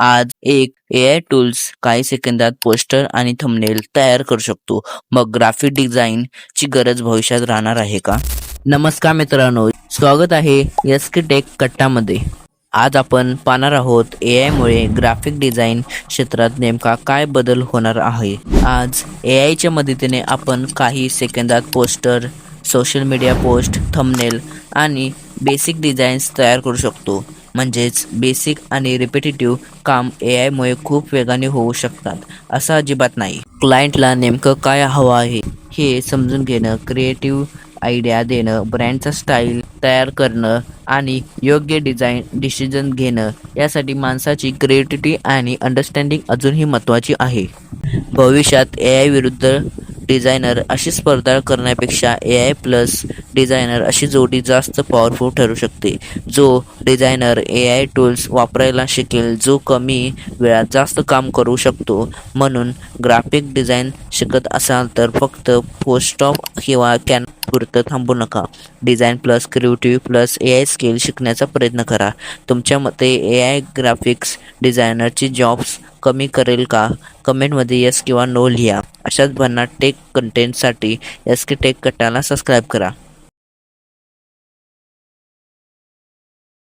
आज एक AI tools काही सेकंदात पोस्टर आणि थंबनेल तयार करू शकतो. मग ग्राफिक डिझाईनची गरज भविष्यात राहणार आहे का? नमस्कार मित्रांनो, स्वागत आहे SK टेक कट्टामध्ये. आज आपण पाहणार आहोत AI मुळे ग्राफिक डिझाईन क्षेत्रात नेमका काय बदल होणार आहे. आज AIच्या मदतीने आपण काही सेकंदात poster, social media post, thumbnail आणि बेसिक डिझाईन्स तयार करू शकतो. म्हणजेच बेसिक आणि रिपिटेटिव्ह काम AI मुळे खूप वेगाने होऊ शकतात असं अजिबात नाही. क्लायंटला नेमकं काय हवं आहे हे समजून घेणं, क्रिएटिव्ह आयडिया देणं, ब्रँडचा स्टाईल तयार करणं आणि योग्य डिसिजन घेणं यासाठी माणसाची क्रिएटिव्हिटी आणि अंडरस्टँडिंग अजूनही महत्त्वाची आहे. भविष्यात AI विरुद्ध डिझायनर अशी स्पर्धा करण्यापेक्षा AI प्लस डिझायनर अशी जोडी जास्त पॉवरफुल ठरू शकते. जो डिझायनर AI टूल्स वापरायला शिकेल, जो कमी वेळात जास्त काम करू शकतो. म्हणून ग्राफिक डिझाईन शिकत असाल तर फक्त फोटोशॉप किंवा पुरतं थांबू नका. Design plus creative plus AI skill शिकण्याचा प्रयत्न करा. तुमच्या मते AI ग्राफिक्स डिझायनरची जॉब्स कमी करेल का? कमेंटमध्ये येस किंवा नो लिहा. अशाच भन्नाट टेक कंटेंटसाठी SK टेक कट्टाला सबस्क्राईब करा.